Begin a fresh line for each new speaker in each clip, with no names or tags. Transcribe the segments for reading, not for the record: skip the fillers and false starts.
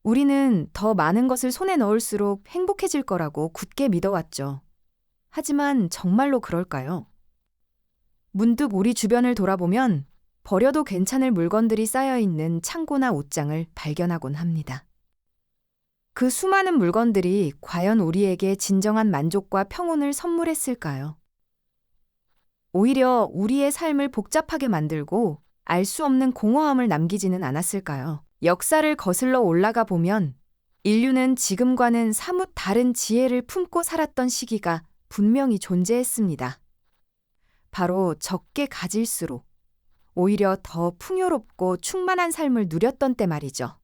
우리는 더 많은 것을 손에 넣을수록 행복해질 거라고 굳게 믿어왔죠. 하지만 정말로 그럴까요? 문득 우리 주변을 돌아보면 버려도 괜찮을 물건들이 쌓여있는 창고나 옷장을 발견하곤 합니다. 그 수많은 물건들이 과연 우리에게 진정한 만족과 평온을 선물했을까요? 오히려 우리의 삶을 복잡하게 만들고 알 수 없는 공허함을 남기지는 않았을까요? 역사를 거슬러 올라가 보면 인류는 지금과는 사뭇 다른 지혜를 품고 살았던 시기가 분명히 존재했습니다. 바로 적게 가질수록 오히려 더 풍요롭고 충만한 삶을 누렸던 때 말이죠.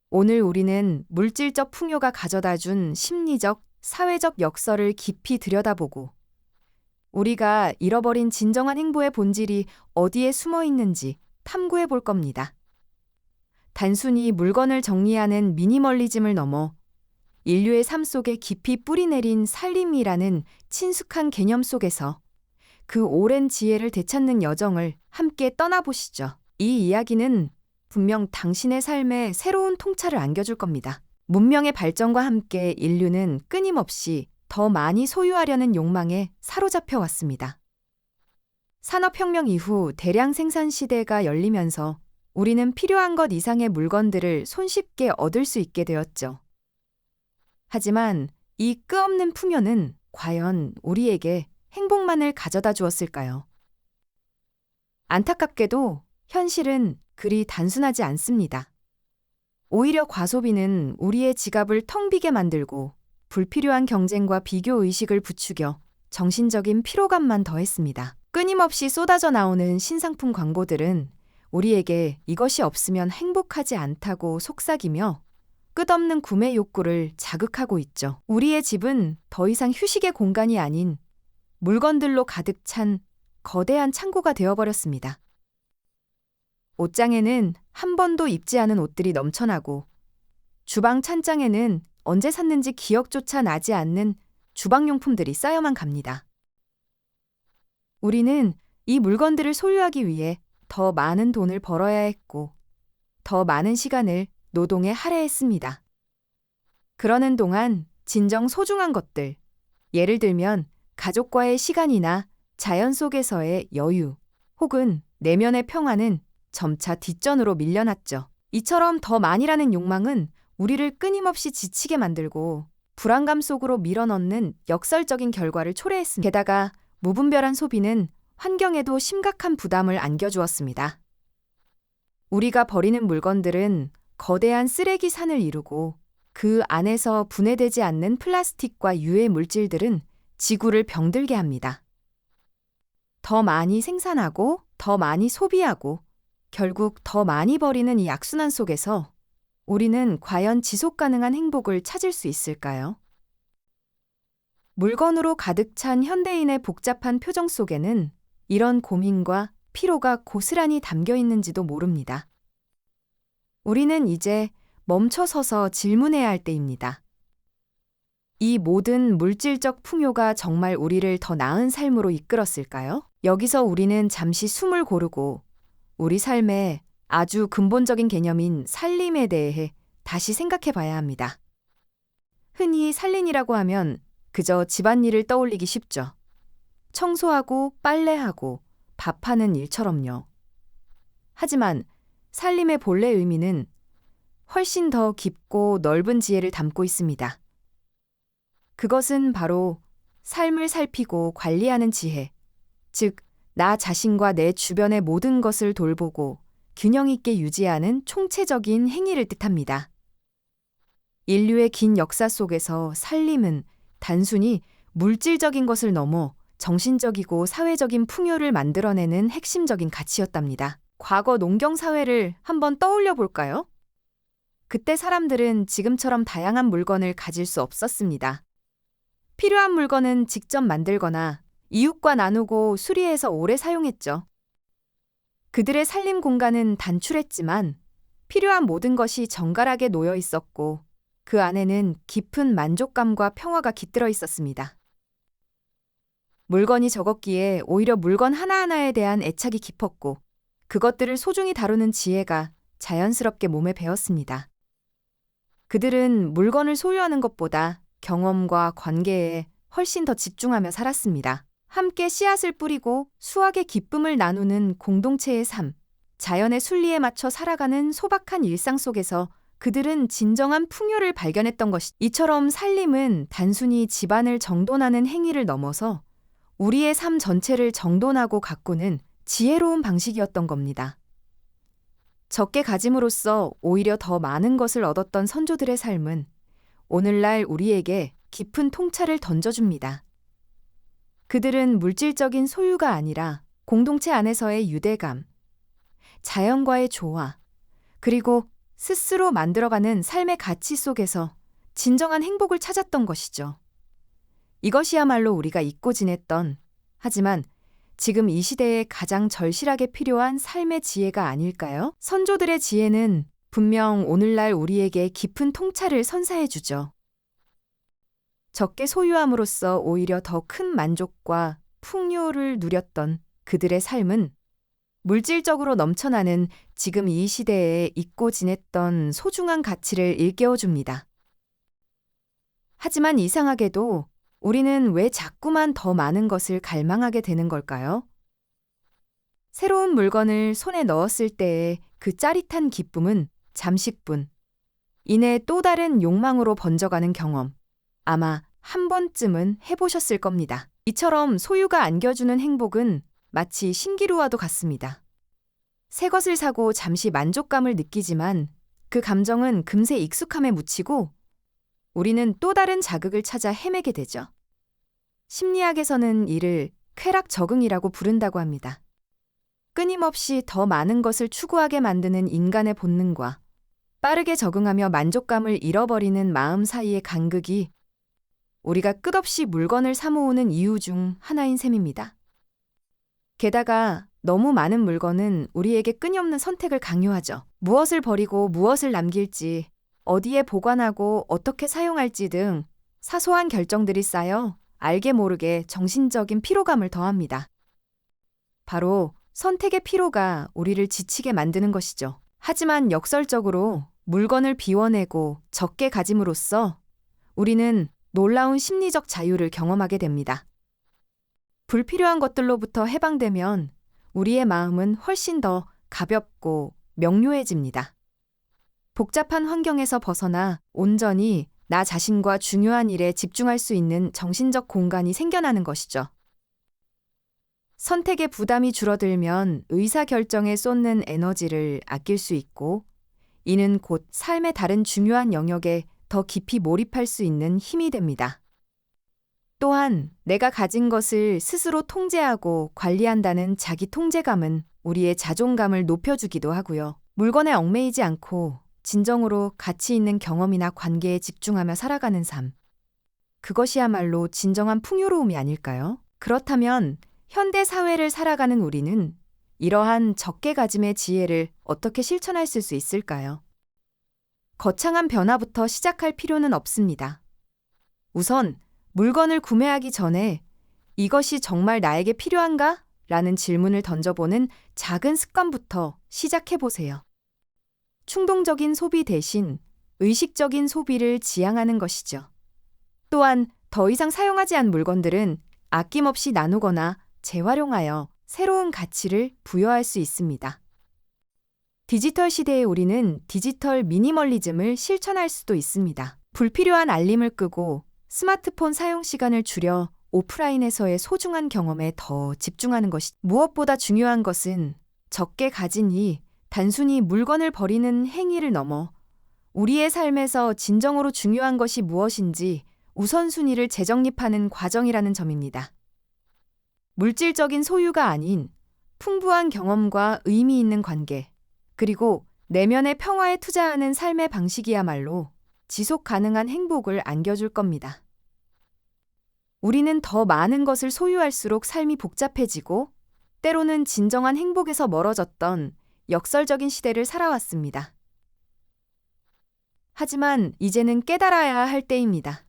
오늘 우리는 물질적 풍요가 가져다 준 심리적, 사회적 역설을 깊이 들여다보고 우리가 잃어버린 진정한 행복의 본질이 어디에 숨어 있는지 탐구해 볼 겁니다. 단순히 물건을 정리하는 미니멀리즘을 넘어 인류의 삶 속에 깊이 뿌리내린 살림이라는 친숙한 개념 속에서 그 오랜 지혜를 되찾는 여정을 함께 떠나보시죠. 이 이야기는 분명 당신의 삶에 새로운 통찰을 안겨줄 겁니다. 문명의 발전과 함께 인류는 끊임없이 더 많이 소유하려는 욕망에 사로잡혀 왔습니다. 산업혁명 이후 대량 생산 시대가 열리면서 우리는 필요한 것 이상의 물건들을 손쉽게 얻을 수 있게 되었죠. 하지만 이 끝없는 풍요는 과연 우리에게 행복만을 가져다 주었을까요? 안타깝게도 현실은 그리 단순하지 않습니다. 오히려 과소비는 우리의 지갑을 텅 비게 만들고 불필요한 경쟁과 비교 의식을 부추겨 정신적인 피로감만 더했습니다. 끊임없이 쏟아져 나오는 신상품 광고들은 우리에게 이것이 없으면 행복하지 않다고 속삭이며 끝없는 구매 욕구를 자극하고 있죠. 우리의 집은 더 이상 휴식의 공간이 아닌 물건들로 가득 찬 거대한 창고가 되어버렸습니다. 옷장에는 한 번도 입지 않은 옷들이 넘쳐나고 주방 찬장에는 언제 샀는지 기억조차 나지 않는 주방용품들이 쌓여만 갑니다. 우리는 이 물건들을 소유하기 위해 더 많은 돈을 벌어야 했고 더 많은 시간을 노동에 할애했습니다. 그러는 동안 진정 소중한 것들, 예를 들면 가족과의 시간이나 자연 속에서의 여유 혹은 내면의 평화는 점차 뒷전으로 밀려났죠. 이처럼 더 많이라는 욕망은 우리를 끊임없이 지치게 만들고 불안감 속으로 밀어넣는 역설적인 결과를 초래했습니다. 게다가 무분별한 소비는 환경에도 심각한 부담을 안겨주었습니다. 우리가 버리는 물건들은 거대한 쓰레기 산을 이루고 그 안에서 분해되지 않는 플라스틱과 유해 물질들은 지구를 병들게 합니다. 더 많이 생산하고 더 많이 소비하고 결국 더 많이 버리는 이 악순환 속에서 우리는 과연 지속 가능한 행복을 찾을 수 있을까요? 물건으로 가득 찬 현대인의 복잡한 표정 속에는 이런 고민과 피로가 고스란히 담겨 있는지도 모릅니다. 우리는 이제 멈춰서서 질문해야 할 때입니다. 이 모든 물질적 풍요가 정말 우리를 더 나은 삶으로 이끌었을까요? 여기서 우리는 잠시 숨을 고르고 우리 삶의 아주 근본적인 개념인 살림에 대해 다시 생각해 봐야 합니다. 흔히 살림이라고 하면 그저 집안일을 떠올리기 쉽죠. 청소하고 빨래하고 밥하는 일처럼요. 하지만 살림의 본래 의미는 훨씬 더 깊고 넓은 지혜를 담고 있습니다. 그것은 바로 삶을 살피고 관리하는 지혜, 즉, 나 자신과 내 주변의 모든 것을 돌보고 균형 있게 유지하는 총체적인 행위를 뜻합니다. 인류의 긴 역사 속에서 살림은 단순히 물질적인 것을 넘어 정신적이고 사회적인 풍요를 만들어내는 핵심적인 가치였답니다. 과거 농경 사회를 한번 떠올려 볼까요? 그때 사람들은 지금처럼 다양한 물건을 가질 수 없었습니다. 필요한 물건은 직접 만들거나 이웃과 나누고 수리해서 오래 사용했죠. 그들의 살림 공간은 단출했지만 필요한 모든 것이 정갈하게 놓여 있었고 그 안에는 깊은 만족감과 평화가 깃들어 있었습니다. 물건이 적었기에 오히려 물건 하나하나에 대한 애착이 깊었고 그것들을 소중히 다루는 지혜가 자연스럽게 몸에 배었습니다. 그들은 물건을 소유하는 것보다 경험과 관계에 훨씬 더 집중하며 살았습니다. 함께 씨앗을 뿌리고 수확의 기쁨을 나누는 공동체의 삶, 자연의 순리에 맞춰 살아가는 소박한 일상 속에서 그들은 진정한 풍요를 발견했던 것이 이처럼 살림은 단순히 집안을 정돈하는 행위를 넘어서 우리의 삶 전체를 정돈하고 가꾸는 지혜로운 방식이었던 겁니다. 적게 가짐으로써 오히려 더 많은 것을 얻었던 선조들의 삶은 오늘날 우리에게 깊은 통찰을 던져줍니다. 그들은 물질적인 소유가 아니라 공동체 안에서의 유대감, 자연과의 조화, 그리고 스스로 만들어가는 삶의 가치 속에서 진정한 행복을 찾았던 것이죠. 이것이야말로 우리가 잊고 지냈던, 하지만 지금 이 시대에 가장 절실하게 필요한 삶의 지혜가 아닐까요? 선조들의 지혜는 분명 오늘날 우리에게 깊은 통찰을 선사해 주죠. 적게 소유함으로써 오히려 더 큰 만족과 풍요를 누렸던 그들의 삶은 물질적으로 넘쳐나는 지금 이 시대에 잊고 지냈던 소중한 가치를 일깨워줍니다. 하지만 이상하게도 우리는 왜 자꾸만 더 많은 것을 갈망하게 되는 걸까요? 새로운 물건을 손에 넣었을 때의 그 짜릿한 기쁨은 잠시뿐. 이내 또 다른 욕망으로 번져가는 경험. 아마 한 번쯤은 해보셨을 겁니다. 이처럼 소유가 안겨주는 행복은 마치 신기루와도 같습니다. 새 것을 사고 잠시 만족감을 느끼지만 그 감정은 금세 익숙함에 묻히고 우리는 또 다른 자극을 찾아 헤매게 되죠. 심리학에서는 이를 쾌락 적응이라고 부른다고 합니다. 끊임없이 더 많은 것을 추구하게 만드는 인간의 본능과 빠르게 적응하며 만족감을 잃어버리는 마음 사이의 간극이 우리가 끝없이 물건을 사모으는 이유 중 하나인 셈입니다. 게다가 너무 많은 물건은 우리에게 끊임없는 선택을 강요하죠. 무엇을 버리고 무엇을 남길지, 어디에 보관하고 어떻게 사용할지 등 사소한 결정들이 쌓여 알게 모르게 정신적인 피로감을 더합니다. 바로 선택의 피로가 우리를 지치게 만드는 것이죠. 하지만 역설적으로 물건을 비워내고 적게 가짐으로써 우리는 놀라운 심리적 자유를 경험하게 됩니다. 불필요한 것들로부터 해방되면 우리의 마음은 훨씬 더 가볍고 명료해집니다. 복잡한 환경에서 벗어나 온전히 나 자신과 중요한 일에 집중할 수 있는 정신적 공간이 생겨나는 것이죠. 선택의 부담이 줄어들면 의사결정에 쏟는 에너지를 아낄 수 있고, 이는 곧 삶의 다른 중요한 영역에 더 깊이 몰입할 수 있는 힘이 됩니다. 또한 내가 가진 것을 스스로 통제하고 관리한다는 자기 통제감은 우리의 자존감을 높여주기도 하고요. 물건에 얽매이지 않고 진정으로 가치 있는 경험이나 관계에 집중하며 살아가는 삶. 그것이야말로 진정한 풍요로움이 아닐까요? 그렇다면 현대 사회를 살아가는 우리는 이러한 적게 가짐의 지혜를 어떻게 실천할 수 있을까요? 거창한 변화부터 시작할 필요는 없습니다. 우선 물건을 구매하기 전에 이것이 정말 나에게 필요한가? 라는 질문을 던져보는 작은 습관부터 시작해보세요. 충동적인 소비 대신 의식적인 소비를 지향하는 것이죠. 또한 더 이상 사용하지 않은 물건들은 아낌없이 나누거나 재활용하여 새로운 가치를 부여할 수 있습니다. 디지털 시대의 우리는 디지털 미니멀리즘을 실천할 수도 있습니다. 불필요한 알림을 끄고 스마트폰 사용 시간을 줄여 오프라인에서의 소중한 경험에 더 집중하는 것이 무엇보다 중요한 것은 적게 가진 이 단순히 물건을 버리는 행위를 넘어 우리의 삶에서 진정으로 중요한 것이 무엇인지 우선순위를 재정립하는 과정이라는 점입니다. 물질적인 소유가 아닌 풍부한 경험과 의미 있는 관계, 그리고 내면의 평화에 투자하는 삶의 방식이야말로 지속 가능한 행복을 안겨줄 겁니다. 우리는 더 많은 것을 소유할수록 삶이 복잡해지고 때로는 진정한 행복에서 멀어졌던 역설적인 시대를 살아왔습니다. 하지만 이제는 깨달아야 할 때입니다.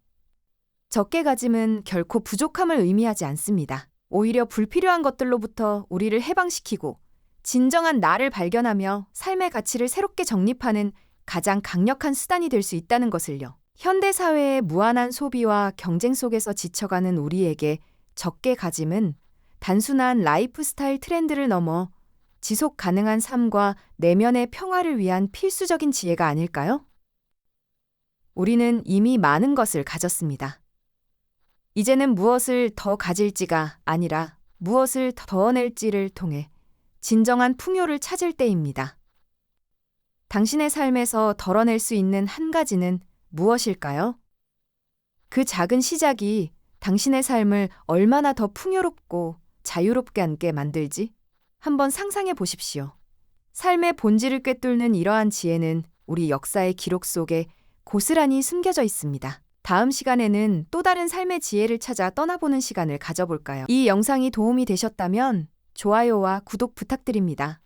적게 가짐은 결코 부족함을 의미하지 않습니다. 오히려 불필요한 것들로부터 우리를 해방시키고 진정한 나를 발견하며 삶의 가치를 새롭게 정립하는 가장 강력한 수단이 될 수 있다는 것을요. 현대 사회의 무한한 소비와 경쟁 속에서 지쳐가는 우리에게 적게 가짐은 단순한 라이프 스타일 트렌드를 넘어 지속 가능한 삶과 내면의 평화를 위한 필수적인 지혜가 아닐까요? 우리는 이미 많은 것을 가졌습니다. 이제는 무엇을 더 가질지가 아니라 무엇을 더 낼지를 통해 진정한 풍요를 찾을 때입니다. 당신의 삶에서 덜어낼 수 있는 한 가지는 무엇일까요? 그 작은 시작이 당신의 삶을 얼마나 더 풍요롭고 자유롭게 함께 만들지? 한번 상상해 보십시오. 삶의 본질을 꿰뚫는 이러한 지혜는 우리 역사의 기록 속에 고스란히 숨겨져 있습니다. 다음 시간에는 또 다른 삶의 지혜를 찾아 떠나보는 시간을 가져볼까요? 이 영상이 도움이 되셨다면 좋아요와 구독 부탁드립니다.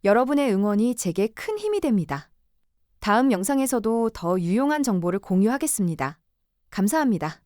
여러분의 응원이 제게 큰 힘이 됩니다. 다음 영상에서도 더 유용한 정보를 공유하겠습니다. 감사합니다.